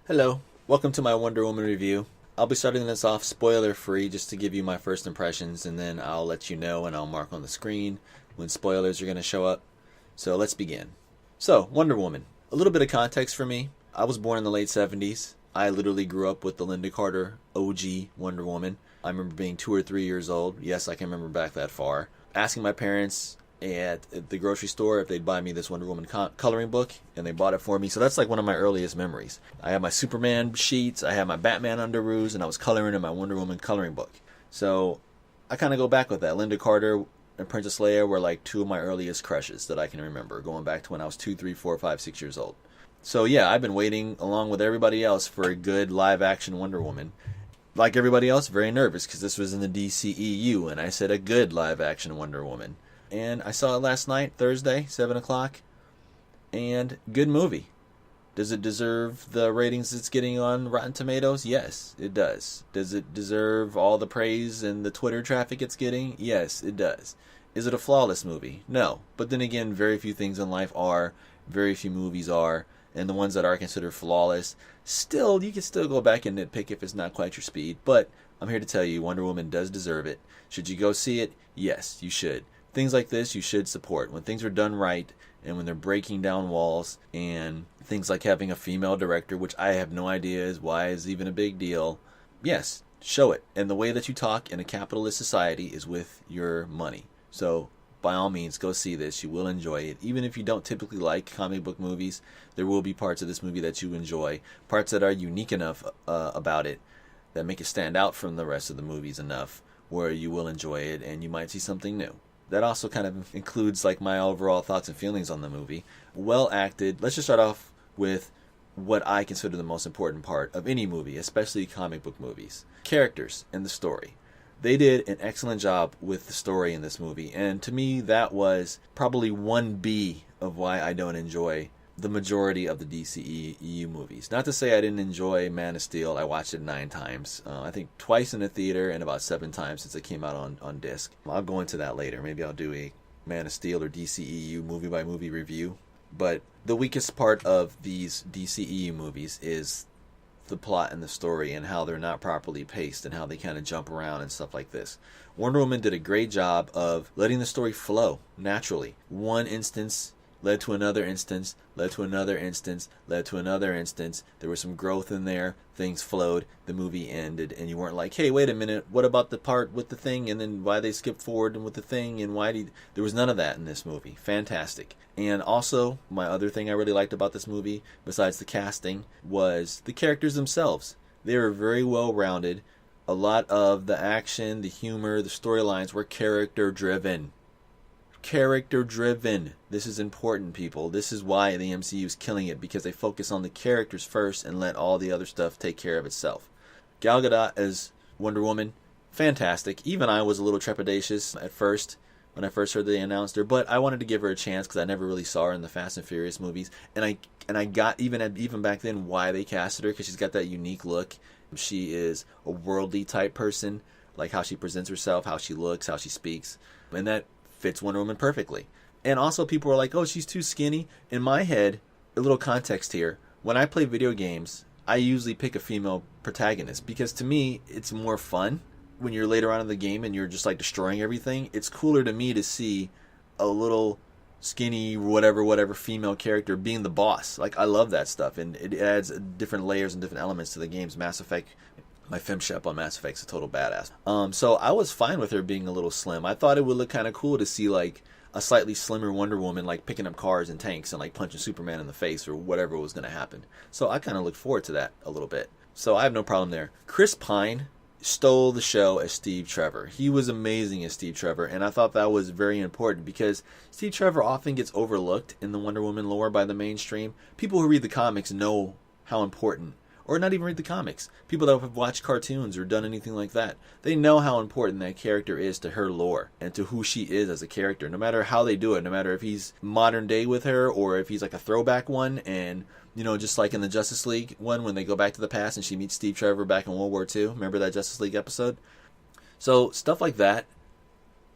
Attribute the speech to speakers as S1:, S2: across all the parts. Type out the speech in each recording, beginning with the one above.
S1: Hello, welcome to my Wonder Woman review. I'll be starting this off spoiler free just to give you my first impressions, and then I'll let you know and I'll mark on the screen when spoilers are going to show up. So let's begin. So, Wonder Woman. A little bit of context for me. I was born in the late 70s. I literally grew up with the Linda Carter OG Wonder Woman. I remember being 2 or 3 years old. Yes, I can remember back that far. Asking my parents at the grocery store if they'd buy me this Wonder Woman coloring book, and they bought it for me. So that's like one of my earliest memories. I had my Superman sheets, I had my Batman underoos, and I was coloring in my Wonder Woman coloring book. So I kind of go back with that. Linda Carter and Princess Leia were like two of my earliest crushes that I can remember, going back to when I was 2, 3, 4, 5, 6 years old. So yeah, I've been waiting along with everybody else for a good live action Wonder Woman. Like everybody else, very nervous because this was in the DCEU, and I said a good live action Wonder Woman. And I saw it last night, Thursday, 7 o'clock. And good movie. Does it deserve the ratings it's getting on Rotten Tomatoes? Yes, it does. Does it deserve all the praise and the Twitter traffic it's getting? Yes, it does. Is it a flawless movie? No. But then again, very few things in life are. Very few movies are. And the ones that are considered flawless, still, you can still go back and nitpick if it's not quite your speed. But I'm here to tell you, Wonder Woman does deserve it. Should you go see it? Yes, you should. Things like this you should support. When things are done right and when they're breaking down walls, and things like having a female director, which I have no idea is why is even a big deal. Yes, show it. And the way that you talk in a capitalist society is with your money. So by all means, go see this. You will enjoy it. Even if you don't typically like comic book movies, there will be parts of this movie that you enjoy. Parts that are unique enough about it that make it stand out from the rest of the movies enough where you will enjoy it and you might see something new. That also kind of includes like my overall thoughts and feelings on the movie. Well acted. Let's just start off with what I consider the most important part of any movie, especially comic book movies. Characters and the story. They did an excellent job with the story in this movie, and to me that was probably 1B of why I don't enjoy the majority of the DCEU movies. Not to say I didn't enjoy Man of Steel. I watched it 9 times. I think twice in the theater and about 7 times since it came out on disc. I'll go into that later. Maybe I'll do a Man of Steel or DCEU movie by movie review. But the weakest part of these DCEU movies is the plot and the story and how they're not properly paced and how they kind of jump around and stuff like this. Wonder Woman did a great job of letting the story flow naturally. One instance led to another instance, led to another instance, led to another instance. There was some growth in there. Things flowed. The movie ended. And you weren't like, hey, wait a minute. What about the part with the thing? And then why they skipped forward and with the thing? And why did... There was none of that in this movie. Fantastic. And also, my other thing I really liked about this movie, besides the casting, was the characters themselves. They were very well rounded. A lot of the action, the humor, the storylines were character driven. Character driven. This is important, people. This is why the MCU is killing it, because they focus on the characters first and let all the other stuff take care of itself. Gal Gadot as Wonder Woman, fantastic. Even I was a little trepidatious at first when I first heard they announced her, but I wanted to give her a chance because I never really saw her in the Fast and Furious movies, and I got even back then why they casted her, because she's got that unique look. She is a worldly type person, like how she presents herself, how she looks, how she speaks, and that fits Wonder Woman perfectly. And also people are like, oh, she's too skinny. In my head, a little context here, when I play video games, I usually pick a female protagonist because to me, it's more fun when you're later on in the game and you're just like destroying everything. It's cooler to me to see a little skinny whatever female character being the boss. Like, I love that stuff, and it adds different layers and different elements to the games. Mass Effect, my femshep on Mass Effect's a total badass. So I was fine with her being a little slim. I thought it would look kind of cool to see like a slightly slimmer Wonder Woman like picking up cars and tanks and like punching Superman in the face or whatever was going to happen. So I kind of look forward to that a little bit. So I have no problem there. Chris Pine stole the show as Steve Trevor. He was amazing as Steve Trevor, and I thought that was very important because Steve Trevor often gets overlooked in the Wonder Woman lore by the mainstream. People who read the comics know how important, or not even read the comics. People that have watched cartoons or done anything like that, they know how important that character is to her lore and to who she is as a character, no matter how they do it, no matter if he's modern day with her or if he's like a throwback one. And you know, just like in the Justice League one when they go back to the past and she meets Steve Trevor back in World War II. Remember that Justice League episode? So stuff like that,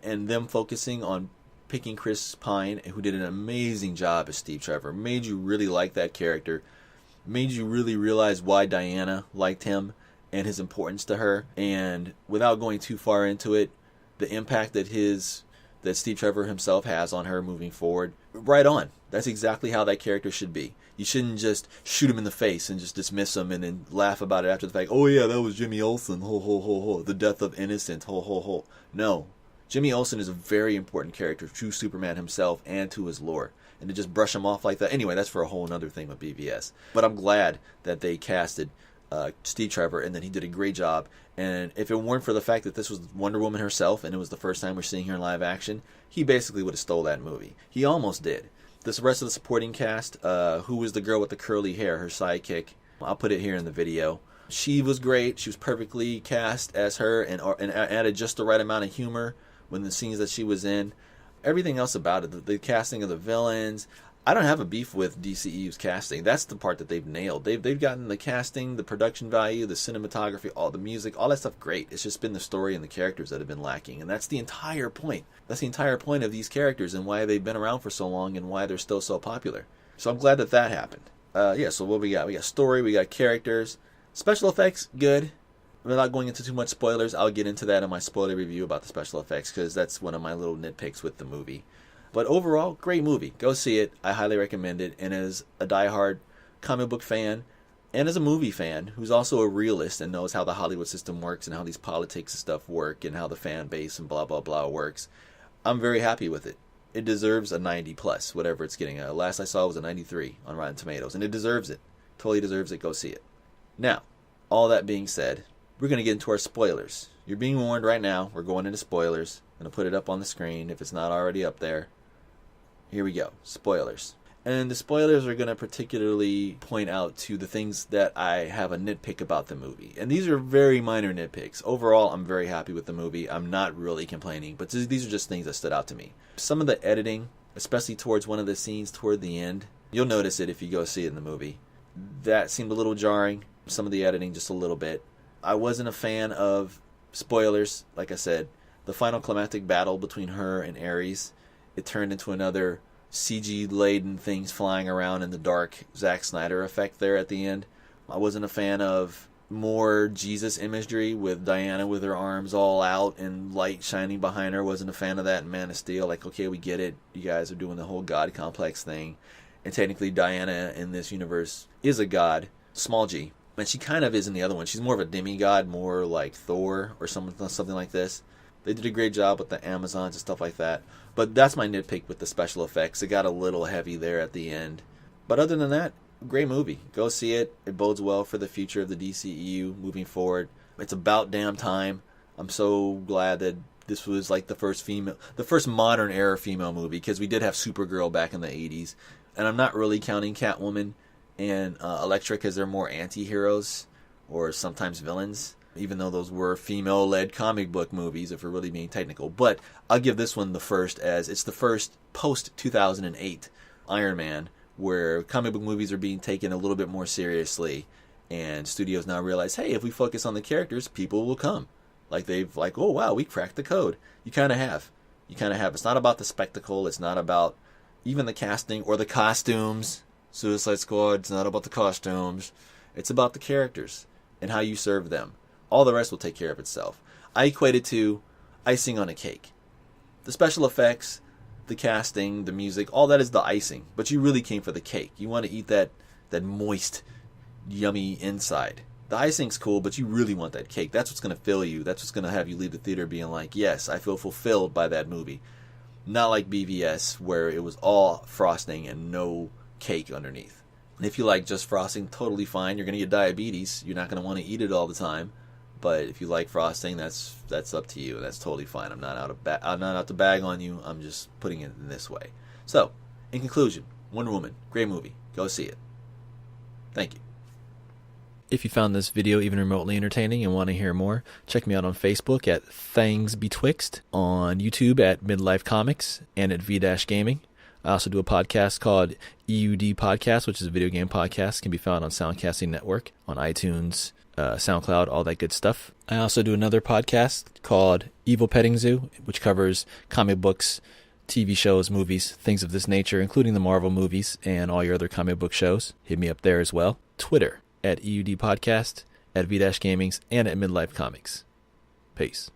S1: and them focusing on picking Chris Pine, who did an amazing job as Steve Trevor, made you really like that character, made you really realize why Diana liked him and his importance to her. And without going too far into it, the impact that Steve Trevor himself has on her moving forward, right on. That's exactly how that character should be. You shouldn't just shoot him in the face and just dismiss him and then laugh about it after the fact. Oh yeah, that was Jimmy Olsen. Ho ho ho ho. The death of innocent. Ho ho ho. No. Jimmy Olsen is a very important character to Superman himself and to his lore. And to just brush him off like that. Anyway, that's for a whole other thing with BVS. But I'm glad that they casted Steve Trevor and that he did a great job. And if it weren't for the fact that this was Wonder Woman herself and it was the first time we're seeing her in live action, he basically would have stole that movie. He almost did. This rest of the supporting cast, who was the girl with the curly hair, her sidekick? I'll put it here in the video. She was great. She was perfectly cast as her and added just the right amount of humor when the scenes that she was in. Everything else about it, the casting of the villains, I don't have a beef with DCEU's casting. That's the part that they've nailed. They've gotten the casting, the production value, the cinematography, all the music, all that stuff great. It's just been the story and the characters that have been lacking. And that's the entire point. That's the entire point of these characters and why they've been around for so long and why they're still so popular. So I'm glad that that happened. So what we got? We got story, we got characters. Special effects, good. Without going into too much spoilers, I'll get into that in my spoiler review about the special effects because that's one of my little nitpicks with the movie. But overall, great movie. Go see it. I highly recommend it. And as a diehard comic book fan and as a movie fan who's also a realist and knows how the Hollywood system works and how these politics and stuff work and how the fan base and blah, blah, blah works, I'm very happy with it. It deserves a 90 plus, whatever it's getting. Last I saw was a 93 on Rotten Tomatoes. And it deserves it. Totally deserves it. Go see it. Now, all that being said, we're going to get into our spoilers. You're being warned right now. We're going into spoilers. I'm going to put it up on the screen if it's not already up there. Here we go. Spoilers. And the spoilers are going to particularly point out to the things that I have a nitpick about the movie. And these are very minor nitpicks. Overall, I'm very happy with the movie. I'm not really complaining, but these are just things that stood out to me. Some of the editing, especially towards one of the scenes toward the end, you'll notice it if you go see it in the movie. That seemed a little jarring. Some of the editing just a little bit. I wasn't a fan of spoilers, like I said. The final climactic battle between her and Ares, it turned into another CG-laden things flying around in the dark Zack Snyder effect there at the end. I wasn't a fan of more Jesus imagery with Diana with her arms all out and light shining behind her. Wasn't a fan of that in Man of Steel. Like, okay, we get it. You guys are doing the whole God complex thing. And technically Diana in this universe is a god, small g. And she kind of is in the other one. She's more of a demigod, more like Thor or something like this. They did a great job with the Amazons and stuff like that. But that's my nitpick with the special effects. It got a little heavy there at the end. But other than that, great movie. Go see it. It bodes well for the future of the DCEU moving forward. It's about damn time. I'm so glad that this was like the first modern era female movie, because we did have Supergirl back in the 80s. And I'm not really counting Catwoman and Elektra because they're more anti-heroes or sometimes villains, even though those were female-led comic book movies, if we're really being technical. But I'll give this one the first, as it's the first post-2008 Iron Man, where comic book movies are being taken a little bit more seriously, and studios now realize, hey, if we focus on the characters, people will come. Oh, wow, we cracked the code. You kind of have. It's not about the spectacle. It's not about even the casting or the costumes. Suicide Squad, it's not about the costumes. It's about the characters and how you serve them. All the rest will take care of itself. I equate it to icing on a cake. The special effects, the casting, the music, all that is the icing. But you really came for the cake. You want to eat that moist, yummy inside. The icing's cool, but you really want that cake. That's what's going to fill you. That's what's going to have you leave the theater being like, yes, I feel fulfilled by that movie. Not like BVS, where it was all frosting and no cake underneath. And if you like just frosting, totally fine. You're going to get diabetes. You're not going to want to eat it all the time. But if you like frosting, that's up to you. That's totally fine. I'm not out to bag on you. I'm just putting it in this way. So, in conclusion, Wonder Woman, great movie. Go see it. Thank you. If you found this video even remotely entertaining and want to hear more, check me out on Facebook at Things Betwixt, on YouTube at Midlife Comics, and at V-Gaming. I also do a podcast called EUD Podcast, which is a video game podcast. It can be found on Soundcasting Network, on iTunes, SoundCloud, all that good stuff. I also do another podcast called Evil Petting Zoo, which covers comic books, TV shows, movies, things of this nature, including the Marvel movies and all your other comic book shows. Hit me up there as well. Twitter at EUD Podcast, at V-Gamings, and at Midlife Comics. Peace.